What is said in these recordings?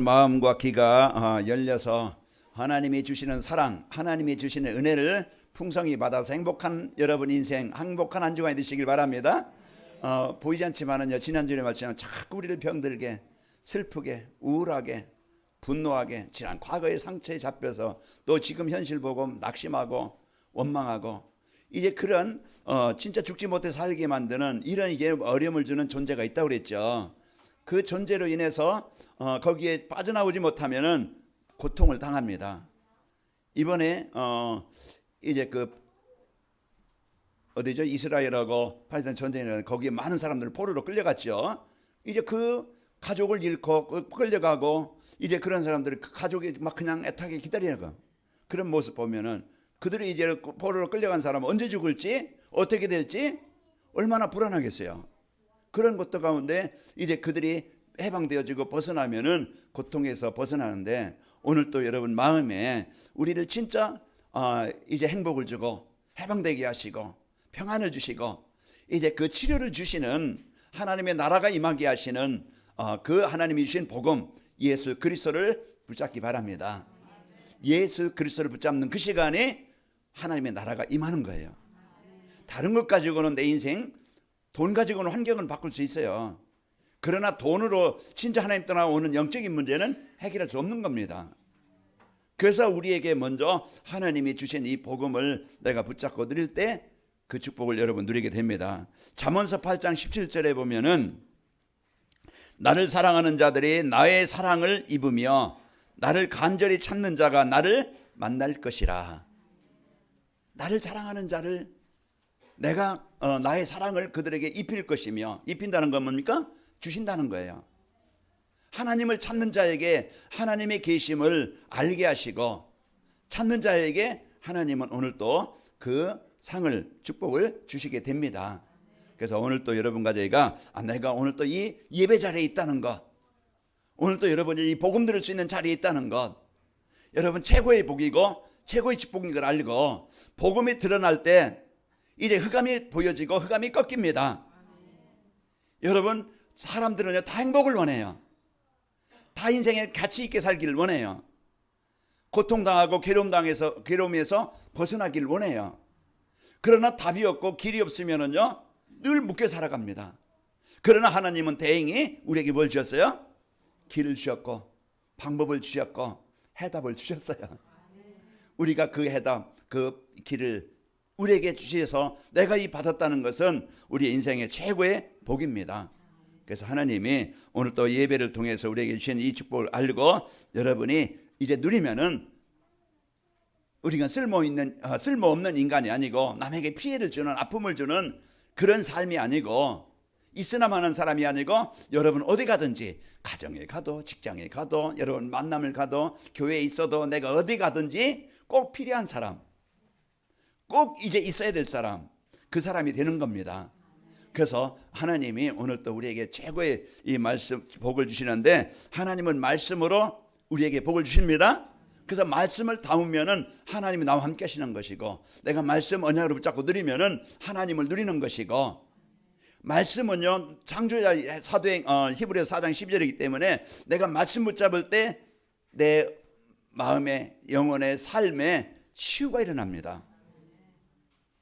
마음과 귀가 열려서 하나님이 주시는 사랑, 하나님이 주시는 은혜를 풍성히 받아서 행복한 여러분 인생, 행복한 한 주간이 되시길 바랍니다. 보이지 않지만은요, 지난주에 말씀처럼 자꾸 우리를 병들게, 슬프게, 우울하게, 분노하게, 지난 과거의 상처에 잡혀서 또 지금 현실 보고 낙심하고 원망하고 이제 그런 진짜 죽지 못해 살게 만드는 이런 어려움을 주는 존재가 있다고 그랬죠. 그 존재로 인해서 거기에 빠져나오지 못하면은 고통을 당합니다. 이번에 이제 그 어디죠? 이스라엘하고 팔레스타인 전쟁에 거기에 많은 사람들 포로로 끌려갔죠. 이제 그 가족을 잃고 끌려가고 이제 그런 사람들이 그 가족이 막 그냥 애타게 기다리는 거. 그런 모습 보면은 그들이 이제 포로로 끌려간 사람은 언제 죽을지 어떻게 될지 얼마나 불안하겠어요. 그런 것들 가운데 이제 그들이 해방되어지고 벗어나면은 고통에서 벗어나는데 오늘 또 여러분 마음에 우리를 진짜 이제 행복을 주고 해방되게 하시고 평안을 주시고 이제 그 치료를 주시는 하나님의 나라가 임하게 하시는 그 하나님이 주신 복음 예수 그리스도를 붙잡기 바랍니다. 예수 그리스도를 붙잡는 그 시간에 하나님의 나라가 임하는 거예요. 다른 것 가지고는 내 인생 돈 가지고는 환경을 바꿀 수 있어요. 그러나 돈으로 진짜 하나님 떠나오는 영적인 문제는 해결할 수 없는 겁니다. 그래서 우리에게 먼저 하나님이 주신 이 복음을 내가 붙잡고 누릴 때 그 축복을 여러분 누리게 됩니다. 잠언서 8장 17절에 보면은 나를 사랑하는 자들이 나의 사랑을 입으며 나를 간절히 찾는 자가 나를 만날 것이라. 나를 사랑하는 자를 내가 나의 사랑을 그들에게 입힐 것이며, 입힌다는 건 뭡니까? 주신다는 거예요. 하나님을 찾는 자에게 하나님의 계심을 알게 하시고 찾는 자에게 하나님은 오늘 또 그 상을 축복을 주시게 됩니다. 그래서 오늘 또 여러분과 저희가 내가 오늘 또 이 예배 자리에 있다는 것, 오늘 또 여러분이 이 복음 들을 수 있는 자리에 있다는 것, 여러분 최고의 복이고 최고의 축복인 걸 알고 복음이 드러날 때 이제 흑암이 보여지고 흑암이 꺾입니다. 여러분 사람들은요 다 행복을 원해요. 다 인생에 가치 있게 살기를 원해요. 고통당하고 괴로움에서 벗어나기를 원해요. 그러나 답이 없고 길이 없으면은요 늘 묶여 살아갑니다. 그러나 하나님은 다행히 우리에게 뭘 주셨어요? 길을 주셨고 방법을 주셨고 해답을 주셨어요. 우리가 그 해답, 그 길을 우리에게 주셔서 내가 이 받았다는 것은 우리 인생의 최고의 복입니다. 그래서 하나님이 오늘 또 예배를 통해서 우리에게 주신 이 축복을 알고 여러분이 이제 누리면은 우리가 쓸모없는 인간이 아니고 남에게 피해를 주는 아픔을 주는 그런 삶이 아니고 있으나마는 사람이 아니고 여러분 어디 가든지 가정에 가도 직장에 가도 여러분 만남을 가도 교회에 있어도 내가 어디 가든지 꼭 필요한 사람, 꼭 이제 있어야 될 사람, 그 사람이 되는 겁니다. 그래서 하나님이 오늘 또 우리에게 최고의 이 말씀 복을 주시는데 하나님은 말씀으로 우리에게 복을 주십니다. 그래서 말씀을 담으면은 하나님이 나와 함께 하시는 것이고 내가 말씀 언약으로 붙잡고 누리면은 하나님을 누리는 것이고 말씀은요 창조자 사도행 히브리서 4장 12절이기 때문에 내가 말씀 붙잡을 때 내 마음에 영혼의 삶에 치유가 일어납니다.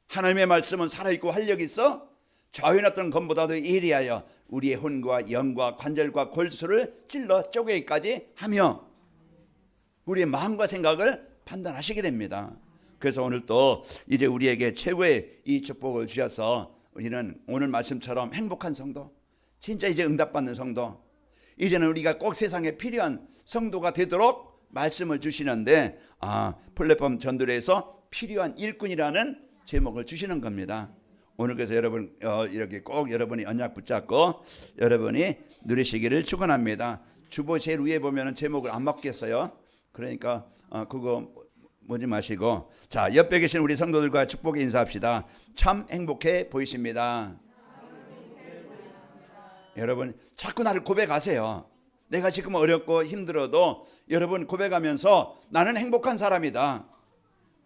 하나님의 말씀은 살아있고 활력이 있어 좌우의 검보다도 예리하여 우리의 혼과 영과 관절과 골수를 찔러 쪼개기까지 하며 우리의 마음과 생각을 판단하시게 됩니다. 그래서 오늘 또 이제 우리에게 최고의 이 축복을 주셔서 우리는 오늘 말씀처럼 행복한 성도, 진짜 이제 응답받는 성도, 이제는 우리가 꼭 세상에 필요한 성도가 되도록 말씀을 주시는데 플랫폼 전도회에서 필요한 일꾼이라는 제목을 주시는 겁니다. 오늘 그래서 여러분 이렇게 꼭 여러분이 언약 붙잡고 여러분이 누리시기를 축원합니다. 주보 제일 위에 보면은 제목을 안 바뀌었어요. 그러니까 그거 뭐지 마시고 자 옆에 계신 우리 성도들과 축복의 인사합시다. 참 행복해 보이십니다. 여러분 자꾸 나를 고백하세요. 내가 지금 어렵고 힘들어도 여러분 고백하면서 나는 행복한 사람이다.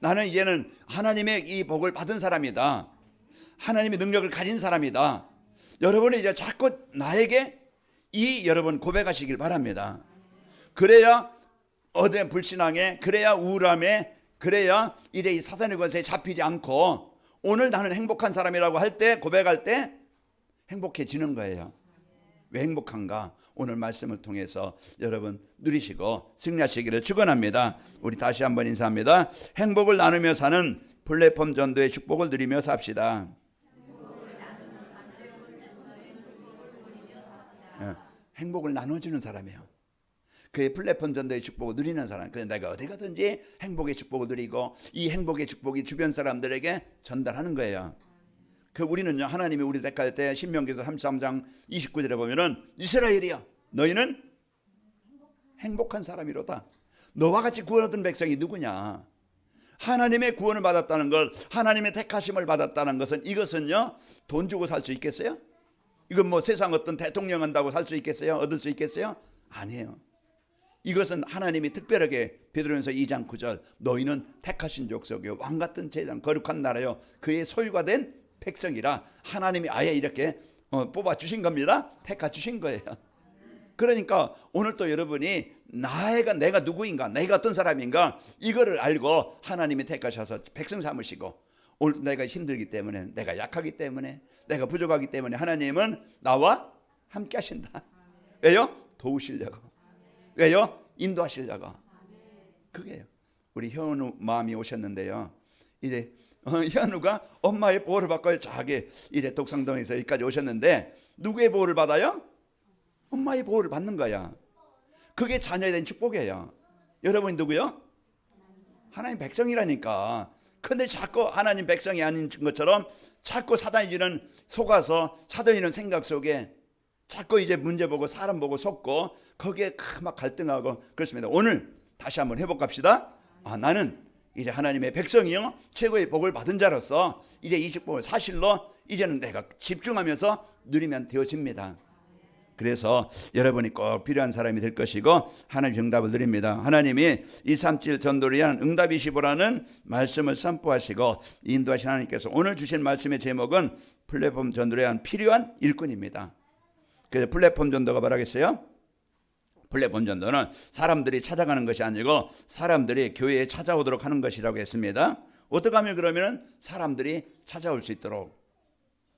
나는 이제는 하나님의 이 복을 받은 사람이다. 하나님의 능력을 가진 사람이다. 여러분이 이제 자꾸 나에게 이 여러분 고백하시길 바랍니다. 그래야 어디 불신앙에, 그래야 우울함에, 그래야 이래 이 사단의 권세에 잡히지 않고 오늘 나는 행복한 사람이라고 할 때, 고백할 때 행복해지는 거예요. 왜 행복한가? 오늘 말씀을 통해서 여러분 누리시고 승리하시기를 축원합니다. 우리 다시 한번 인사합니다. 행복을 나누며 사는 플랫폼 전도의 축복을 누리며 삽시다. 행복을 나눠주는 사람이에요. 그의 플랫폼 전도의 축복을 누리는 사람. 그래서 내가 어디 가든지 행복의 축복을 누리고 이 행복의 축복이 주변 사람들에게 전달하는 거예요. 그 우리는요, 하나님이 우리 택할 때 신명기서 33장 29절에 보면은 이스라엘이야, 너희는 행복한 사람이로다. 너와 같이 구원 얻은 백성이 누구냐? 하나님의 구원을 받았다는 걸, 하나님의 택하심을 받았다는 것은, 이것은요 돈 주고 살 수 있겠어요? 이건 뭐 세상 어떤 대통령 한다고 살 수 있겠어요? 얻을 수 있겠어요? 아니에요. 이것은 하나님이 특별하게 베드로전서 2장 9절 너희는 택하신 족속이요 왕같은 제장 거룩한 나라요 그의 소유가 된 백성이라 하나님이 아예 이렇게 뽑아주신 겁니다. 택하주신 거예요. 그러니까 오늘 또 여러분이 내가 누구인가, 내가 어떤 사람인가, 이거를 알고 하나님이 택하셔서 백성 삼으시고, 오늘 내가 힘들기 때문에, 내가 약하기 때문에, 내가 부족하기 때문에 하나님은 나와 함께 하신다. 왜요? 도우시려고. 왜요? 인도하시려고. 그게요. 우리 현우 마음이 오셨는데요, 이제 현우가 엄마의 보호를 받고 저기 이제 독상동에서 여기까지 오셨는데, 누구의 보호를 받아요? 엄마의 보호를 받는 거야. 그게 자녀에 대한 축복이에요. 여러분이 누구요? 하나님 백성이라니까. 근데 자꾸 하나님 백성이 아닌 것처럼 자꾸 사단이 주는 속아서, 사단이 주는 생각 속에 자꾸 이제 문제 보고 사람 보고 속고 거기에 막 갈등하고 그렇습니다. 오늘 다시 한번 회복합시다. 나는 이제 하나님의 백성이요 최고의 복을 받은 자로서 이제 이 축복을 사실로 이제는 내가 집중하면서 누리면 되어집니다. 그래서 여러분이 꼭 필요한 사람이 될 것이고 하나님 정답을 드립니다. 하나님이 237 전도를 위한 응답이시보라는 말씀을 선포하시고 인도하신 하나님께서 오늘 주신 말씀의 제목은 플랫폼 전도를 위한 필요한 일꾼입니다. 그래서 플랫폼 전도가 뭐라겠어요? 플랫폼 전도는 사람들이 찾아가는 것이 아니고 사람들이 교회에 찾아오도록 하는 것이라고 했습니다. 어떻게 하면 그러면 사람들이 찾아올 수 있도록,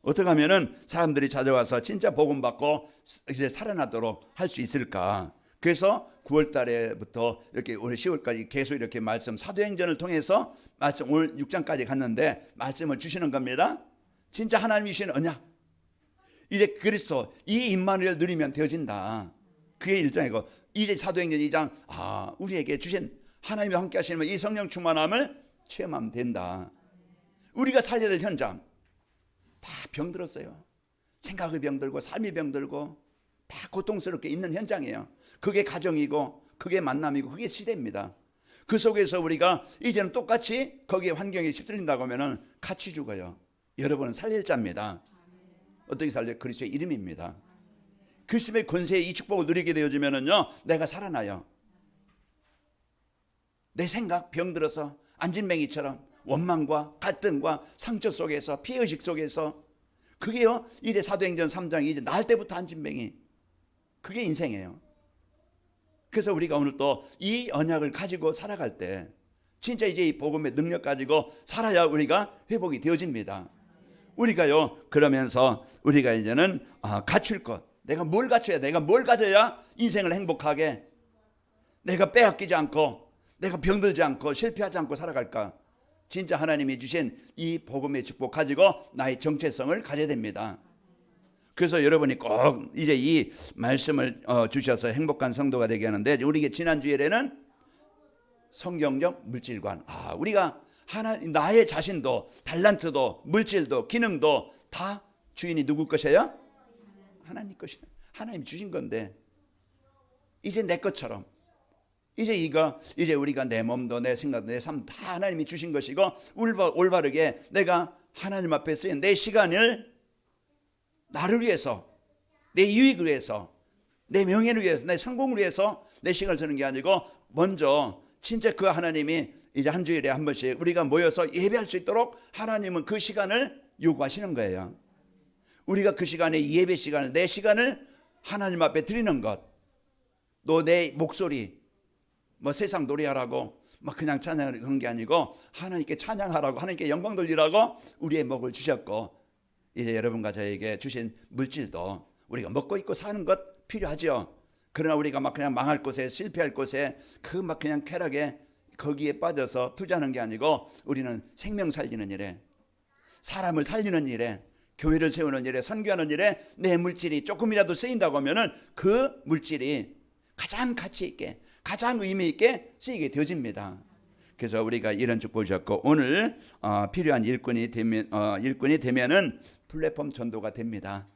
어떻게 하면은 사람들이 찾아와서 진짜 복음 받고 이제 살아나도록 할 수 있을까? 그래서 9월 달에부터 이렇게 올해 10월까지 계속 이렇게 말씀, 사도행전을 통해서 말씀, 오늘 6장까지 갔는데 말씀을 주시는 겁니다. 진짜 하나님이 주신 언약, 이제 그리스도 이 임마누엘 누리면 되어진다. 그게 1장이고, 이제 사도행전 2장, 우리에게 주신 하나님이 함께 하시는 이 성령 충만함을 체험하면 된다. 우리가 살려야 될 현장 다 병들었어요. 생각의 병들고 삶의 병들고 다 고통스럽게 있는 현장이에요. 그게 가정이고 그게 만남이고 그게 시대입니다. 그 속에서 우리가 이제는 똑같이 거기에 환경에 휩쓸린다고 하면 같이 죽어요. 여러분은 살릴 자입니다. 어떻게 살려? 그리스도의 이름입니다. 그리스도의 권세의 이 축복을 누리게 되어지면은요, 내가 살아나요. 내 생각 병들어서 안진뱅이처럼 원망과 갈등과 상처 속에서, 피해의식 속에서, 그게요 이제 사도행전 3장이 이제 날 때부터 안진뱅이, 그게 인생이에요. 그래서 우리가 오늘 또 이 언약을 가지고 살아갈 때 진짜 이제 이 복음의 능력 가지고 살아야 우리가 회복이 되어집니다. 우리가요 그러면서 우리가 이제는 갖출 것, 내가 뭘 갖춰야, 내가 뭘 가져야 인생을 행복하게, 내가 빼앗기지 않고, 내가 병들지 않고 실패하지 않고 살아갈까? 진짜 하나님이 주신 이 복음의 축복 가지고 나의 정체성을 가져야 됩니다. 그래서 여러분이 꼭 이제 이 말씀을 주셔서 행복한 성도가 되게 하는데, 우리 지난 주일에는 성경적 물질관, 우리가 나의 자신도 달란트도 물질도 기능도 다 주인이 누구 것이에요? 하나님 것이에요. 하나님 주신 건데 이제 내 것처럼, 이제 우리가 내 몸도 내 생각도 내 삶 다 하나님이 주신 것이고, 올바르게 내가 하나님 앞에 쓰인 내 시간을 나를 위해서, 내 유익을 위해서, 내 명예를 위해서, 내 성공을 위해서 내 시간을 쓰는 게 아니고, 먼저 진짜 그 하나님이 이제 한 주일에 한 번씩 우리가 모여서 예배할 수 있도록 하나님은 그 시간을 요구하시는 거예요. 우리가 그 시간에 예배 시간을, 내 시간을 하나님 앞에 드리는 것, 또 내 목소리 뭐 세상 노래하라고 막 그냥 찬양을 그런 게 아니고 하나님께 찬양하라고 하나님께 영광 돌리라고 우리의 목을 주셨고 이제 여러분과 저에게 주신 물질도 우리가 먹고 있고 사는 것 필요하죠. 그러나 우리가 막 그냥 망할 곳에 실패할 곳에 그 막 그냥 쾌락에 거기에 빠져서 투자하는 게 아니고 우리는 생명 살리는 일에 사람을 살리는 일에 교회를 세우는 일에 선교하는 일에 내 물질이 조금이라도 쓰인다고 하면은 그 물질이 가장 가치 있게 가장 의미 있게 쓰이게 되어집니다. 그래서 우리가 이런 축복을 주셨고 오늘 필요한 일꾼이 되면은 플랫폼 전도가 됩니다.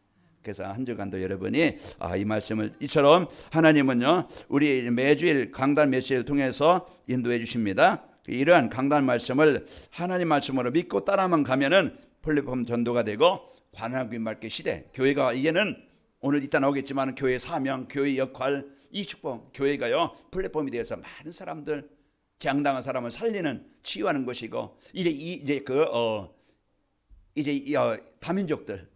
그래서 한 주간도 여러분이 이 말씀을 이처럼 하나님은요 우리 매주일 강단 메시지를 통해서 인도해 주십니다. 이러한 강단 말씀을 하나님 말씀으로 믿고 따라만 가면은 플랫폼 전도가 되고 관하기 맑게 시대 교회가 이제는 오늘 이따 나오겠지만 교회 사명 교회 역할 이 축복 교회가요 플랫폼이 되어서 많은 사람들 재앙당한 사람을 살리는 치유하는 것이고 이제 다민족들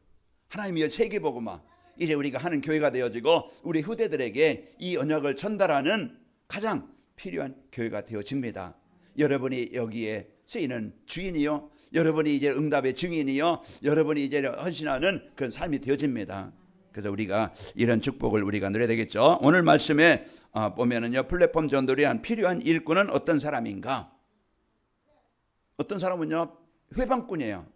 하나님의 세계복음화 이제 우리가 하는 교회가 되어지고 우리 후대들에게 이 언약을 전달하는 가장 필요한 교회가 되어집니다. 여러분이 여기에 쓰이는 주인이요 여러분이 이제 응답의 증인이요 여러분이 이제 헌신하는 그런 삶이 되어집니다. 그래서 우리가 이런 축복을 우리가 누려야 되겠죠. 오늘 말씀에 보면은요 플랫폼 전도를 위한 필요한 일꾼은 어떤 사람인가? 어떤 사람은요 회방꾼이에요.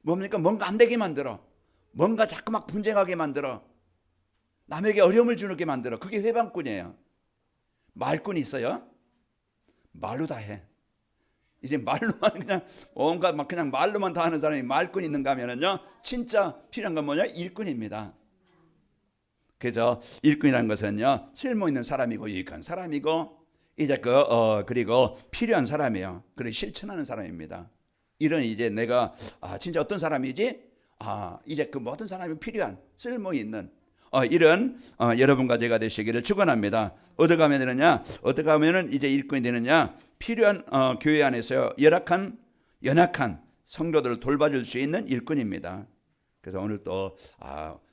뭡니까? 뭔가 안 되게 만들어. 뭔가 자꾸 막 분쟁하게 만들어. 남에게 어려움을 주게 만들어. 그게 회방꾼이에요. 말꾼이 있어요. 말로 다 해. 이제 말로만 그냥 온갖 막 그냥 말로만 다 하는 사람이 말꾼이 있는가 하면은요 진짜 필요한 건 뭐냐? 일꾼입니다. 그래서 일꾼이라는 것은요 쓸모 있는 사람이고 유익한 사람이고 이제 그리고 필요한 사람이에요. 그리고 실천하는 사람입니다. 이런 이제 내가 진짜 어떤 사람이지? 이제 그 모든 사람이 필요한 쓸모 있는 이런 여러분과 제가 되시기를 축원합니다. 어떻게 하면 되느냐? 어떻게 하면은 이제 일꾼이 되느냐? 필요한 교회 안에서 연약한 성도들을 돌봐줄 수 있는 일꾼입니다. 그래서 오늘 또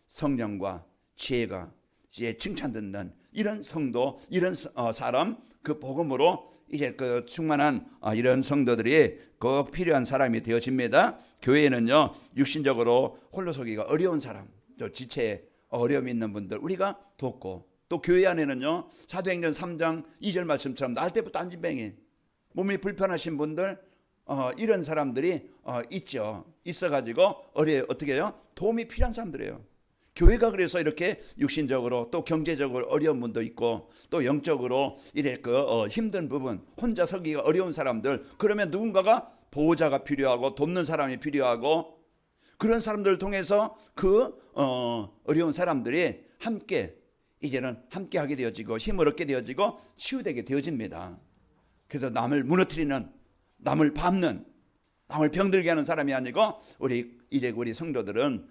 성령과 지혜가 이제 칭찬 듣는 이런 성도, 이런 사람 그 복음으로 이제 그 충만한 이런 성도들이 꼭 필요한 사람이 되어집니다. 교회에는요 육신적으로 홀로 서기가 어려운 사람, 또 지체에 어려움이 있는 분들 우리가 돕고 또 교회 안에는요 사도행전 3장 2절 말씀처럼 날 때부터 안진뱅이 몸이 불편하신 분들 이런 사람들이 있어가지고 어떻게 해요? 도움이 필요한 사람들이에요. 교회가 그래서 이렇게 육신적으로 또 경제적으로 어려운 분도 있고 또 영적으로 이래 힘든 부분 혼자 서기가 어려운 사람들 그러면 누군가가 보호자가 필요하고 돕는 사람이 필요하고 그런 사람들을 통해서 어려운 사람들이 이제는 함께 하게 되어지고 힘을 얻게 되어지고 치유되게 되어집니다. 그래서 남을 무너뜨리는 남을 밟는 남을 병들게 하는 사람이 아니고 우리 성도들은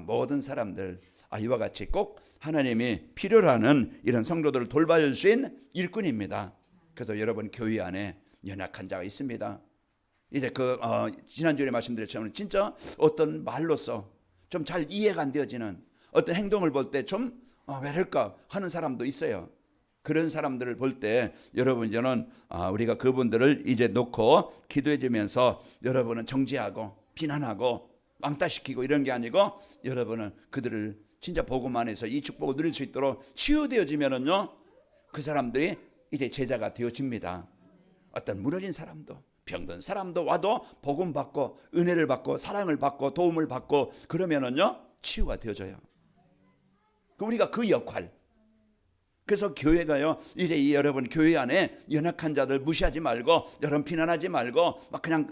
모든 사람들 이와 같이 꼭 하나님이 필요로 하는 이런 성도들을 돌봐줄 수 있는 일꾼입니다. 그래서 여러분 교회 안에 연약한 자가 있습니다. 이제 지난주에 말씀드렸지만 진짜 어떤 말로서 좀 잘 이해가 안 되어지는 어떤 행동을 볼 때 좀 왜 그럴까 하는 사람도 있어요. 그런 사람들을 볼 때 여러분 저는 우리가 그분들을 이제 놓고 기도해 주면서 여러분은 정죄하고 비난하고 왕따시키고 이런 게 아니고 여러분은 그들을 진짜 복음 안에서 이 축복을 누릴 수 있도록 치유되어지면은요 그 사람들이 이제 제자가 되어집니다. 어떤 무너진 사람도 병든 사람도 와도 복음 받고 은혜를 받고 사랑을 받고 도움을 받고 그러면은요 치유가 되어져요. 우리가 그 역할. 그래서 교회가요 이제 여러분 교회 안에 연약한 자들 무시하지 말고 여러분 비난하지 말고 막 그냥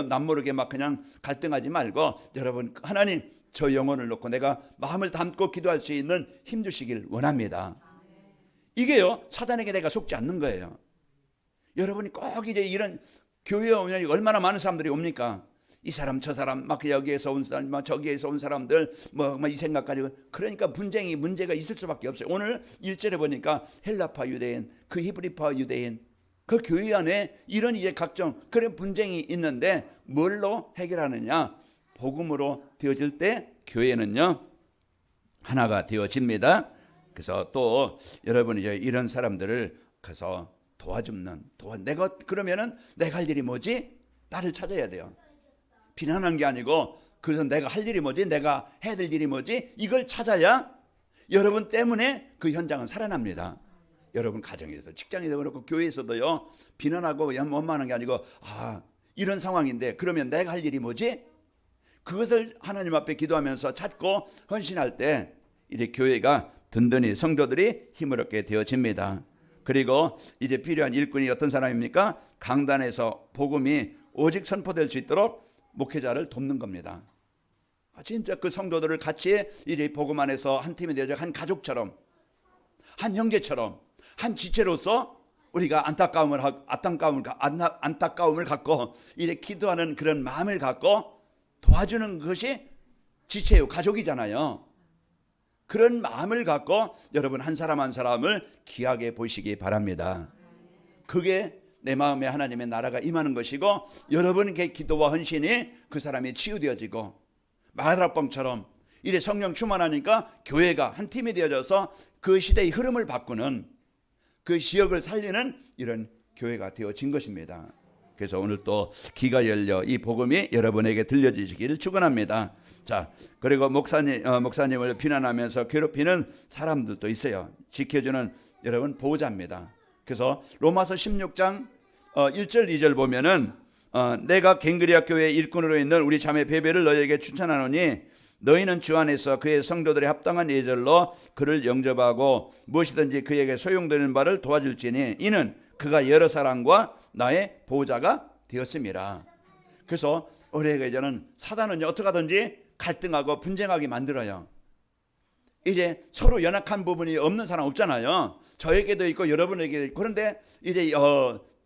남모르게 막 그냥 갈등하지 말고 여러분 하나님 저 영혼을 놓고 내가 마음을 담고 기도할 수 있는 힘 주시길 원합니다. 이게요 사단에게 내가 속지 않는 거예요. 여러분이 꼭 이제 이런 교회에 오면 얼마나 많은 사람들이 옵니까? 이 사람 저 사람 막 여기에서 온 사람 막 저기에서 온 사람들 뭐 이 생각 가지고 그러니까 문제가 있을 수밖에 없어요. 오늘 1절에 보니까 헬라파 유대인 그 히브리파 유대인 그 교회 안에 이런 이제 각종 그런 분쟁이 있는데 뭘로 해결하느냐? 복음으로 되어질 때 교회는요 하나가 되어집니다. 그래서 또 여러분이 이런 사람들을 가서 내가 그러면은 내가 할 일이 뭐지? 나를 찾아야 돼요. 비난한 게 아니고 그래서 내가 할 일이 뭐지? 내가 해야 될 일이 뭐지? 이걸 찾아야 여러분 때문에 그 현장은 살아납니다. 여러분 가정에서, 직장에서 그렇고 교회에서도요. 비난하고 원망하는 게 아니고 이런 상황인데 그러면 내가 할 일이 뭐지? 그것을 하나님 앞에 기도하면서 찾고 헌신할 때 이제 교회가 든든히 성도들이 힘을 얻게 되어집니다. 그리고 이제 필요한 일꾼이 어떤 사람입니까? 강단에서 복음이 오직 선포될 수 있도록 목회자를 돕는 겁니다. 진짜 그 성도들을 같이 이제 복음 안에서 한 팀이 되어져 한 가족처럼, 한 형제처럼, 한 지체로서 우리가 안타까움을 갖고 이제 기도하는 그런 마음을 갖고 도와주는 것이 지체요, 가족이잖아요. 그런 마음을 갖고 여러분 한 사람 한 사람을 귀하게 보시기 바랍니다. 그게 내 마음에 하나님의 나라가 임하는 것이고 여러분의 기도와 헌신이 그 사람이 치유되어지고 마라봉처럼 이래 성령 충만하니까 교회가 한 팀이 되어져서 그 시대의 흐름을 바꾸는, 그 지역을 살리는 이런 교회가 되어진 것입니다. 그래서 오늘 또 귀가 열려 이 복음이 여러분에게 들려지시기를 축원합니다. 자, 그리고 목사님을 비난하면서 괴롭히는 사람들도 있어요. 지켜주는 여러분 보호자입니다. 그래서 로마서 16장 1절 2절 보면은 내가 갱그리아 교회의 일꾼으로 있는 우리 자매 베베를 너희에게 추천하노니 너희는 주 안에서 그의 성도들의 합당한 예절로 그를 영접하고 무엇이든지 그에게 소용되는 바를 도와줄지니 이는 그가 여러 사람과 나의 보호자가 되었음이라. 그래서 우리에게 이제는 사단은 어떻게 하든지 갈등하고 분쟁하게 만들어요. 이제 서로 연약한 부분이 없는 사람 없잖아요. 저에게도 있고 여러분에게도 있고. 그런데 이제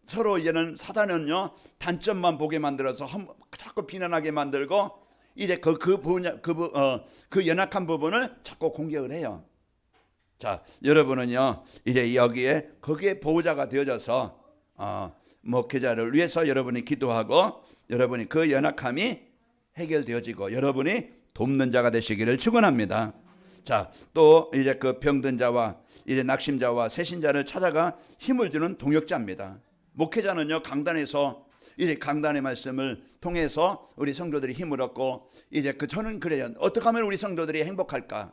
서로 이제는 사단은요 단점만 보게 만들어서 자꾸 비난하게 만들고 이제 그 연약한 부분을 자꾸 공격을 해요. 자, 여러분은요 이제 거기에 보호자가 되어져서 목회자를 위해서 여러분이 기도하고 여러분이 그 연약함이 해결되어지고 여러분이 돕는 자가 되시기를 축원합니다. 자, 또 이제 그 병든 자와 이제 낙심자와 새신자를 찾아가 힘을 주는 동역자입니다. 목회자는요 강단에서 이제 강단의 말씀을 통해서 우리 성도들이 힘을 얻고 이제 저는 그래요. 어떻게 하면 우리 성도들이 행복할까?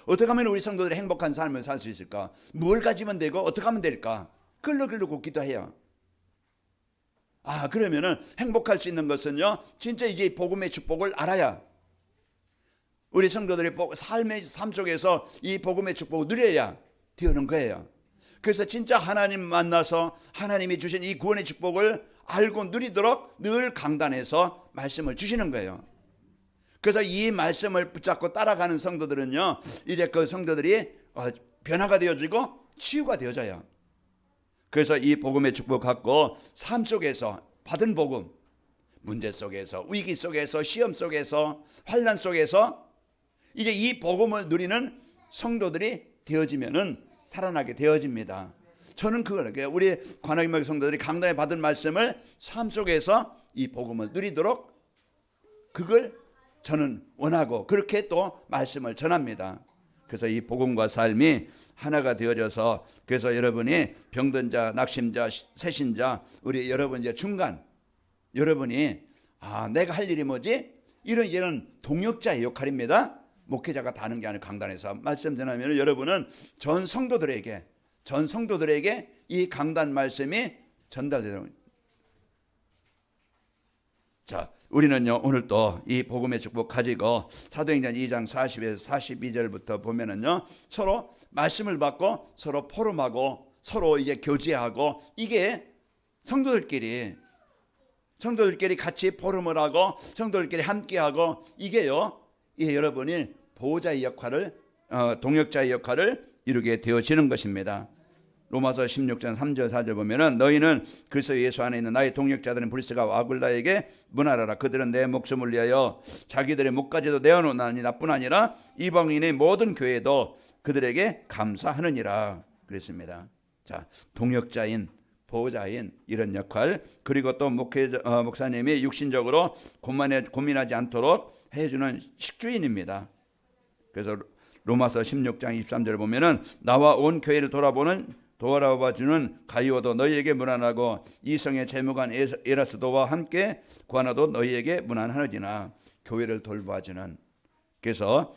어떻게 하면 우리 성도들이 행복한 삶을 살 수 있을까? 뭘 가지면 되고 어떻게 하면 될까? 글로 굽기도 해요. 그러면은 행복할 수 있는 것은요 진짜 이제 복음의 축복을 알아야 우리 성도들이 삶 속에서 이 복음의 축복을 누려야 되는 거예요. 그래서 진짜 하나님 만나서 하나님이 주신 이 구원의 축복을 알고 누리도록 늘 강단에서 말씀을 주시는 거예요. 그래서 이 말씀을 붙잡고 따라가는 성도들은요 이제 그 성도들이 변화가 되어지고 치유가 되어져요. 그래서 이 복음의 축복 갖고 삶 속에서 받은 복음, 문제 속에서, 위기 속에서, 시험 속에서, 환난 속에서 이제 이 복음을 누리는 성도들이 되어지면은 살아나게 되어집니다. 저는 우리 관악인목 성도들이 강단에 받은 말씀을 삶 속에서 이 복음을 누리도록 그걸 저는 원하고 그렇게 또 말씀을 전합니다. 그래서 이 복음과 삶이 하나가 되어져서 그래서 여러분이 병든 자, 낙심자, 새신자, 우리 여러분 이제 중간 여러분이 내가 할 일이 뭐지? 이런 동역자의 역할입니다. 목회자가 다 하는 게 아니라 강단에서 말씀 전하면 여러분은 전 성도들에게 이 강단 말씀이 전달되는. 자, 우리는요 오늘 또 이 복음의 축복 가지고 사도행전 2장 40에서 42절부터 보면은요 서로 말씀을 받고 서로 포럼하고 서로 이제 교제하고 이게 성도들끼리 같이 포럼을 하고 성도들끼리 함께하고 이게요 여러분이 보호자의 역할을 동역자의 역할을 이루게 되어지는 것입니다. 로마서 16장 3절 4절 보면은 너희는 그리스도 예수 안에 있는 나의 동역자들은 브리스가 아굴라에게 문하라라. 그들은 내 목숨을 위하여 자기들의 목까지도 내어놓나니 나뿐 아니라 이방인의 모든 교회도 그들에게 감사하느니라 그랬습니다. 자, 동역자인 보호자인 이런 역할 그리고 또 목사님이 육신적으로 고민하지 않도록 해주는 식주인입니다. 그래서 로마서 16장 23절을 보면은 나와 온 교회를 돌아봐주는 가이오도 너희에게 문안하고 이성의 재무관 에라스도와 함께 구하나도 너희에게 문안하느니라. 교회를 돌봐주는. 그래서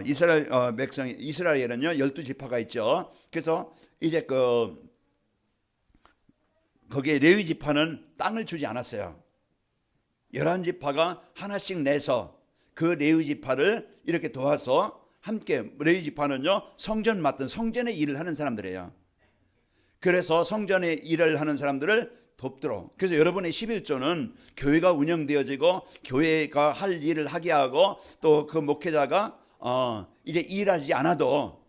이스라엘 백성이 이스라엘은요 12지파가 있죠. 그래서 이제 거기에 레위 지파는 땅을 주지 않았어요. 11지파가 하나씩 내서 그 레위 지파를 이렇게 도와서 함께, 레위 지파는요 성전 맡은 성전의 일을 하는 사람들이에요. 그래서 성전의 일을 하는 사람들을 돕도록. 그래서 여러분의 11조는 교회가 운영되어지고 교회가 할 일을 하게 하고 또 그 목회자가 이제 일하지 않아도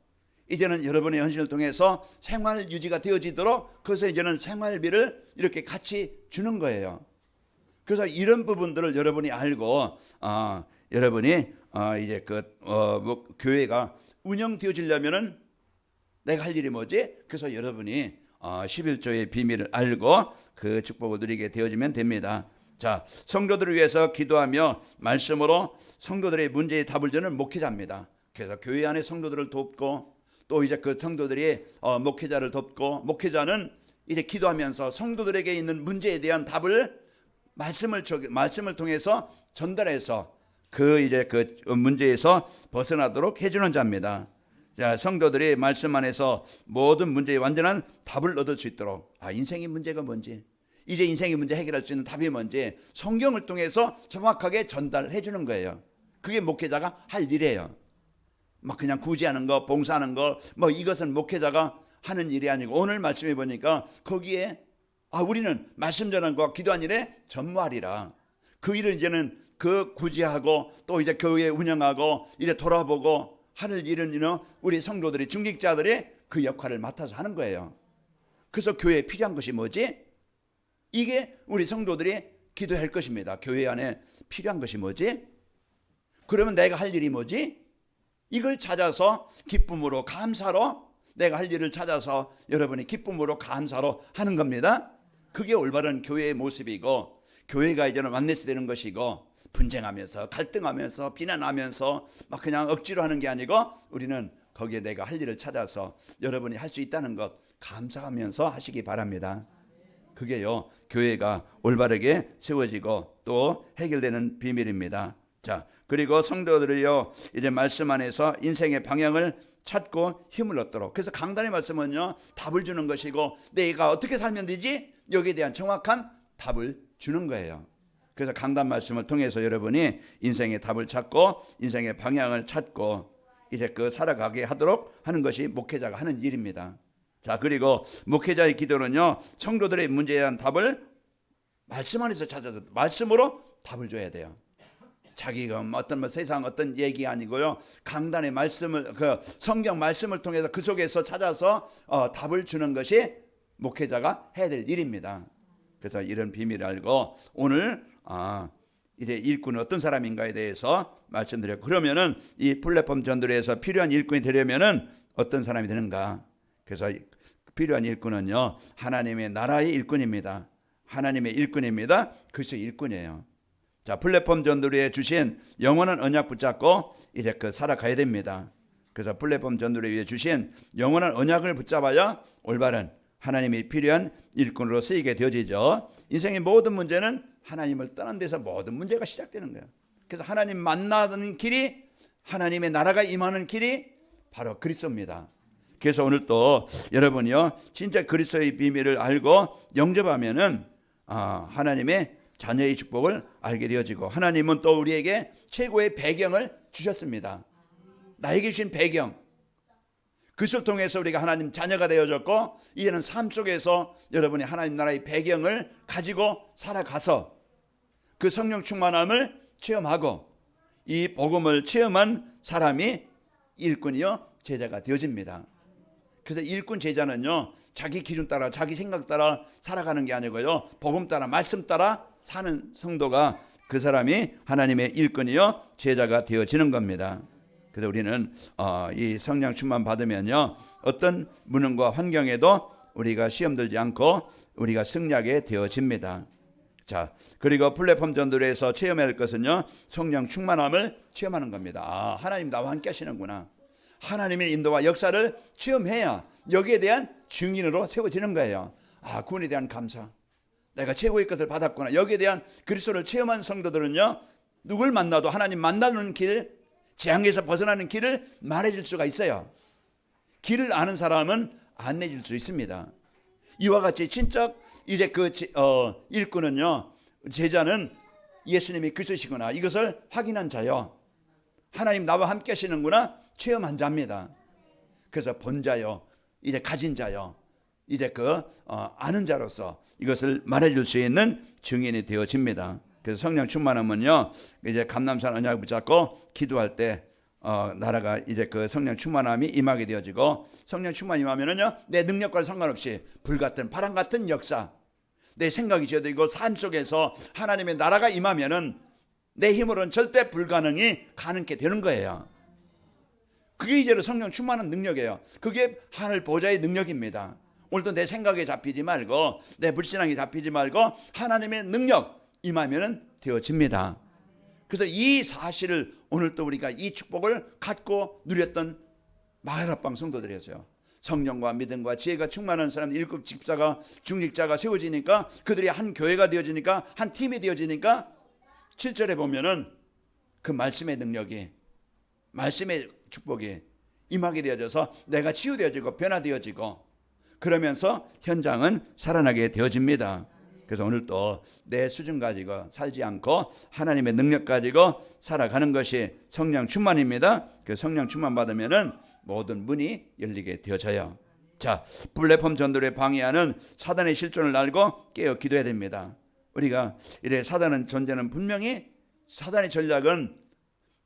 이제는 여러분의 헌신을 통해서 생활 유지가 되어지도록 그래서 이제는 생활비를 이렇게 같이 주는 거예요. 그래서 이런 부분들을 여러분이 알고 여러분이 이제 교회가 운영되어지려면은 내가 할 일이 뭐지? 그래서 여러분이 11조의 비밀을 알고 그 축복을 누리게 되어지면 됩니다. 자, 성도들을 위해서 기도하며 말씀으로 성도들의 문제에 답을 주는 목회자입니다. 그래서 교회 안에 성도들을 돕고 또 이제 그 성도들이 목회자를 돕고, 목회자는 이제 기도하면서 성도들에게 있는 문제에 대한 답을 말씀을 통해서 전달해서 그 이제 그 문제에서 벗어나도록 해주는 자입니다. 자, 성도들이 말씀 안에서 모든 문제에 완전한 답을 얻을 수 있도록, 인생의 문제가 뭔지, 이제 인생의 문제 해결할 수 있는 답이 뭔지 성경을 통해서 정확하게 전달해 주는 거예요. 그게 목회자가 할 일이에요. 막 그냥 구제하는 거, 봉사하는 거, 뭐 이것은 목회자가 하는 일이 아니고, 오늘 말씀해 보니까 거기에 우리는 말씀 전하는 거, 기도하는 일에 전무하리라. 그 일을 이제는 그 구제하고 또 이제 교회 운영하고 이제 돌아보고 하는 일은 우리 성도들이, 중직자들이 그 역할을 맡아서 하는 거예요. 그래서 교회에 필요한 것이 뭐지? 이게 우리 성도들이 기도할 것입니다. 교회 안에 필요한 것이 뭐지? 그러면 내가 할 일이 뭐지? 이걸 찾아서 기쁨으로, 감사로, 내가 할 일을 찾아서 여러분이 기쁨으로, 감사로 하는 겁니다. 그게 올바른 교회의 모습이고, 교회가 이제는 완내스 되는 것이고, 분쟁하면서 갈등하면서 비난하면서 막 그냥 억지로 하는 게 아니고, 우리는 거기에 내가 할 일을 찾아서 여러분이 할 수 있다는 것 감사하면서 하시기 바랍니다. 그게요 교회가 올바르게 세워지고 또 해결되는 비밀입니다. 자, 그리고 성도들이요 이제 말씀 안에서 인생의 방향을 찾고 힘을 얻도록, 그래서 강단의 말씀은요 답을 주는 것이고, 내가 어떻게 살면 되지? 여기에 대한 정확한 답을 주는 거예요. 그래서 강단 말씀을 통해서 여러분이 인생의 답을 찾고 인생의 방향을 찾고 이제 그 살아가게 하도록 하는 것이 목회자가 하는 일입니다. 자, 그리고 목회자의 기도는요 성도들의 문제에 대한 답을 말씀 안에서 찾아서 말씀으로 답을 줘야 돼요. 자기가 어떤 세상 어떤 얘기 아니고요, 강단의 말씀을, 그 성경 말씀을 통해서 그 속에서 찾아서 답을 주는 것이 목회자가 해야 될 일입니다. 그래서 이런 비밀을 알고 오늘 이제 일꾼은 어떤 사람인가에 대해서 말씀드렸고, 그러면은 이 플랫폼 전도회에서 필요한 일꾼이 되려면은 어떤 사람이 되는가? 그래서 필요한 일꾼은요 하나님의 나라의 일꾼입니다. 하나님의 일꾼입니다. 그리스도의 일꾼이에요. 자, 플랫폼 전도회에 주신 영원한 언약 붙잡고 이제 살아가야 됩니다. 그래서 플랫폼 전도회에 주신 영원한 언약을 붙잡아야 올바른 하나님이 필요한 일꾼으로 쓰이게 되어지죠. 인생의 모든 문제는 하나님을 떠난 데서 모든 문제가 시작되는 거예요. 그래서 하나님 만나는 길이, 하나님의 나라가 임하는 길이 바로 그리스도입니다. 그래서 오늘 또 여러분이요 진짜 그리스도의 비밀을 알고 영접하면은 하나님의 자녀의 축복을 알게 되어지고, 하나님은 또 우리에게 최고의 배경을 주셨습니다. 나에게 주신 배경, 그것을 통해서 우리가 하나님 자녀가 되어졌고, 이제는 삶 속에서 여러분이 하나님 나라의 배경을 가지고 살아가서 그 성령 충만함을 체험하고 이 복음을 체험한 사람이 일꾼이요 제자가 되어집니다. 그래서 일꾼 제자는요 자기 기준 따라 자기 생각 따라 살아가는 게 아니고요 복음 따라 말씀 따라 사는 성도가, 그 사람이 하나님의 일꾼이요 제자가 되어지는 겁니다. 그래서 우리는 이 성령 충만 받으면요 어떤 무능과 환경에도 우리가 시험 들지 않고 우리가 승리하게 되어집니다. 자, 그리고 플랫폼 전도회에서 체험해야 할 것은요 성령 충만함을 체험하는 겁니다. 하나님 나와 함께 하시는구나, 하나님의 인도와 역사를 체험해야 여기에 대한 증인으로 세워지는 거예요. 아, 구원에 대한 감사, 내가 최고의 것을 받았구나. 여기에 대한 그리스도를 체험한 성도들은요, 누굴 만나도 하나님 만나는 길, 재앙에서 벗어나는 길을 말해줄 수가 있어요. 길을 아는 사람은 안내줄 수 있습니다. 이와 같이 친척 이제 일꾼은요, 제자는 예수님이 그리스도시구나, 이것을 확인한 자요, 하나님 나와 함께 하시는구나 체험한 자입니다. 그래서 본 자요, 이제 가진 자요, 이제 아는 자로서 이것을 말해줄 수 있는 증인이 되어집니다. 그래서 성령 충만하면요, 이제 감람산 언약을 붙잡고 기도할 때 나라가 이제 그 성령 충만함이 임하게 되어지고, 성령 충만 임하면은요, 내 능력과 상관없이 불같은 바람 같은 역사, 내 생각이 지어지고 삶 속에서 하나님의 나라가 임하면은 내 힘으로는 절대 불가능이 가능케 되는 거예요. 그게 이제 성령 충만한 능력이에요. 그게 하늘 보좌의 능력입니다. 오늘도 내 생각에 잡히지 말고, 내 불신앙에 잡히지 말고 하나님의 능력 임하면은 되어집니다. 그래서 이 사실을 오늘 또 우리가 이 축복을 갖고 누렸던 마가라방 성도들이었어요. 성령과 믿음과 지혜가 충만한 사람, 1급 집사가, 중직자가 세워지니까, 그들이 한 교회가 되어지니까, 한 팀이 되어지니까 7절에 보면은 그 말씀의 능력이, 말씀의 축복이 임하게 되어져서 내가 치유되어지고 변화되어지고, 그러면서 현장은 살아나게 되어집니다. 그래서 오늘 또 내 수준 가지고 살지 않고 하나님의 능력 가지고 살아가는 것이 성령 충만입니다. 그 성령 충만 받으면은 모든 문이 열리게 되어져요. 자, 플랫폼 전도를 방해하는 사단의 실존을 알고 깨어 기도해야 됩니다. 우리가 이래 사단은 존재는 분명히, 사단의 전략은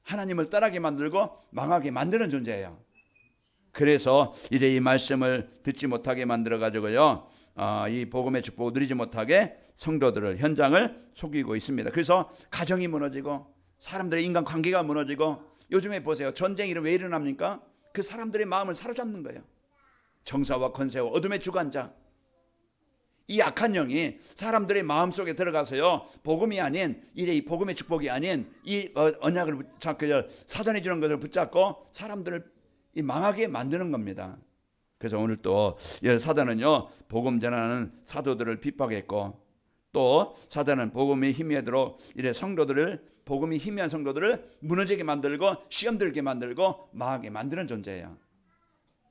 하나님을 떠나게 만들고 망하게 만드는 존재예요. 그래서 이제 이 말씀을 듣지 못하게 만들어 가지고요, 이 복음의 축복을 누리지 못하게 성도들을, 현장을 속이고 있습니다. 그래서 가정이 무너지고 사람들의 인간관계가 무너지고, 요즘에 보세요, 전쟁이 왜 일어납니까? 그 사람들의 마음을 사로잡는 거예요. 정사와 권세와 어둠의 주관자, 이 악한 영이 사람들의 마음속에 들어가서요, 복음이 아닌, 이제 이 복음의 축복이 아닌 이 언약을 붙잡고, 사단이 주는 것을 붙잡고 사람들을 망하게 만드는 겁니다. 그래서 오늘 또 사단은요, 복음 전하는 사도들을 핍박했고, 또 사단은 복음이 희미하도록 이래 성도들을, 복음이 희미한 성도들을 무너지게 만들고 시험 들게 만들고 망하게 만드는 존재예요.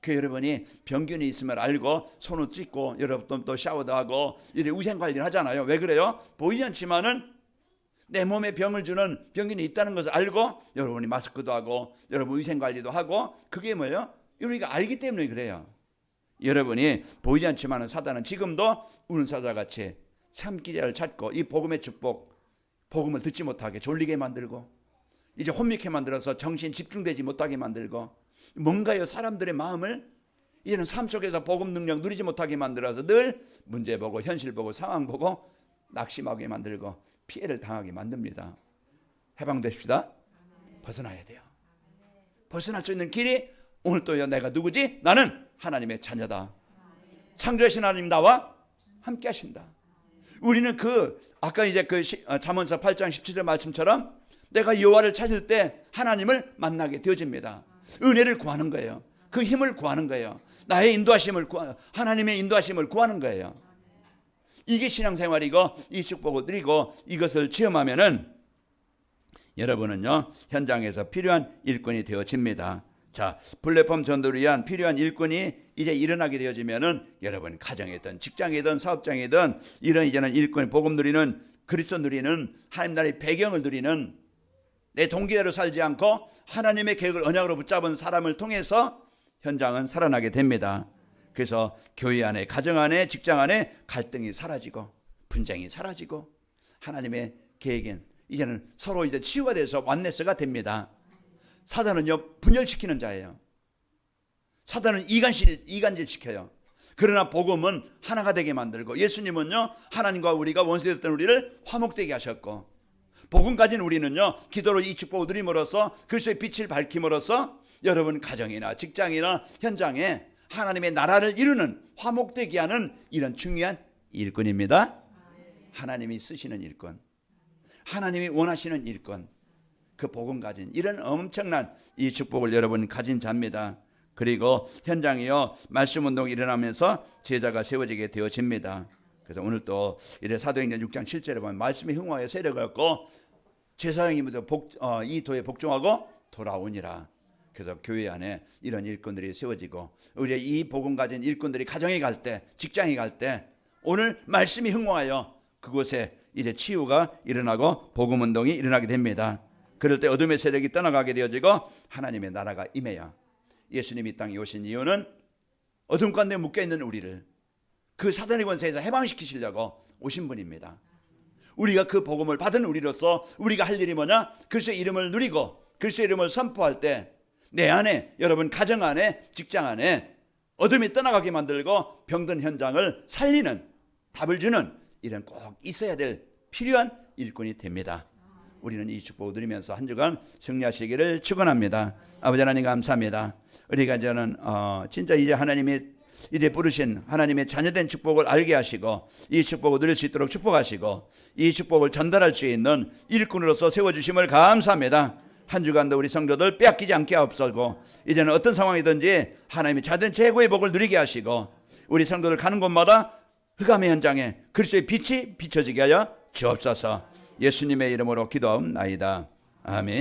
그 여러분이 병균이 있으면 알고 손을 찢고, 여러분 또 샤워도 하고 이래 위생 관리를 하잖아요. 왜 그래요? 보이지 않지만은 내 몸에 병을 주는 병균이 있다는 것을 알고 여러분이 마스크도 하고 여러분 위생 관리도 하고, 그게 뭐예요? 우리가 알기 때문에 그래요. 여러분이 보이지 않지만은 사단은 지금도 우는 사자같이 참기자를 찾고 이 복음의 축복, 복음을 듣지 못하게 졸리게 만들고, 이제 혼미케 만들어서 정신 집중되지 못하게 만들고, 뭔가요, 사람들의 마음을 이제는 삶 속에서 복음 능력 누리지 못하게 만들어서 늘 문제 보고 현실 보고 상황 보고 낙심하게 만들고 피해를 당하게 만듭니다. 해방되십시다. 벗어나야 돼요. 벗어날 수 있는 길이 오늘 또요, 내가 누구지? 나는 하나님의 자녀다. 창조하신 하나님 나와 함께 하신다. 우리는 아까 이제 잠언서 8장 17절 말씀처럼 내가 여호와를 찾을 때 하나님을 만나게 되어집니다. 은혜를 구하는 거예요. 그 힘을 구하는 거예요. 나의 인도하심을 하나님의 인도하심을 구하는 거예요. 이게 신앙생활이고, 이 축복을 드리고 이것을 체험하면은 여러분은요, 현장에서 필요한 일꾼이 되어집니다. 자, 플랫폼 전도를 위한 필요한 일꾼이 이제 일어나게 되어지면은 여러분 가정이든 직장이든 사업장이든 이런 이제는 일꾼, 복음 누리는, 그리스도 누리는, 하나님 나라의 배경을 누리는, 내 동기대로 살지 않고 하나님의 계획을 언약으로 붙잡은 사람을 통해서 현장은 살아나게 됩니다. 그래서 교회 안에, 가정 안에, 직장 안에 갈등이 사라지고 분쟁이 사라지고 하나님의 계획은 이제는 서로 이제 치유가 돼서 완네스가 됩니다. 사단은요, 분열시키는 자예요. 사단은 이간질시켜요. 그러나 복음은 하나가 되게 만들고, 예수님은요, 하나님과 우리가 원수되었던 우리를 화목되게 하셨고, 복음 가진 우리는요, 기도로 이 축복을 누림으로써 그리스도의 빛을 밝힘으로써 여러분 가정이나 직장이나 현장에 하나님의 나라를 이루는, 화목되게 하는 이런 중요한 일꾼입니다. 하나님이 쓰시는 일꾼, 하나님이 원하시는 일꾼, 그 복음 가진 이런 엄청난 이 축복을 여러분 가진 자입니다. 그리고 현장이요 말씀 운동이 일어나면서 제자가 세워지게 되어집니다. 그래서 오늘 또 이래 사도행전 6장 7절에 보면 말씀이 흥왕의 세력을 얻고 제사장이 이 도에 복종하고 돌아오니라. 그래서 교회 안에 이런 일꾼들이 세워지고 우리 이 복음 가진 일꾼들이 가정에 갈 때, 직장에 갈 때 오늘 말씀이 흥왕하여 그곳에 이제 치유가 일어나고 복음 운동이 일어나게 됩니다. 그럴 때 어둠의 세력이 떠나가게 되어지고 하나님의 나라가 임해야. 예수님이 이 땅에 오신 이유는 어둠 가운데 묶여있는 우리를 그 사단의 권세에서 해방시키시려고 오신 분입니다. 우리가 그 복음을 받은 우리로서 우리가 할 일이 뭐냐? 그리스도의 이름을 누리고 그리스도의 이름을 선포할 때 내 안에, 여러분 가정 안에, 직장 안에 어둠이 떠나가게 만들고 병든 현장을 살리는, 답을 주는 이런 꼭 있어야 될 필요한 일꾼이 됩니다. 우리는 이 축복을 누리면서 한 주간 승리하시기를 축원합니다. 아버지 하나님 감사합니다. 우리가 저는 진짜 이제 하나님이 이제 부르신 하나님의 자녀된 축복을 알게 하시고 이 축복을 누릴 수 있도록 축복하시고 이 축복을 전달할 수 있는 일꾼으로서 세워주심을 감사합니다. 한 주간도 우리 성도들 빼앗기지 않게 하옵소서. 이제는 어떤 상황이든지 하나님이 자녀된 최고의 복을 누리게 하시고 우리 성도들 가는 곳마다 흑암의 현장에 그리스도의 빛이 비춰지게 하여 주옵소서. 예수님의 이름으로 기도하옵나이다. 아멘.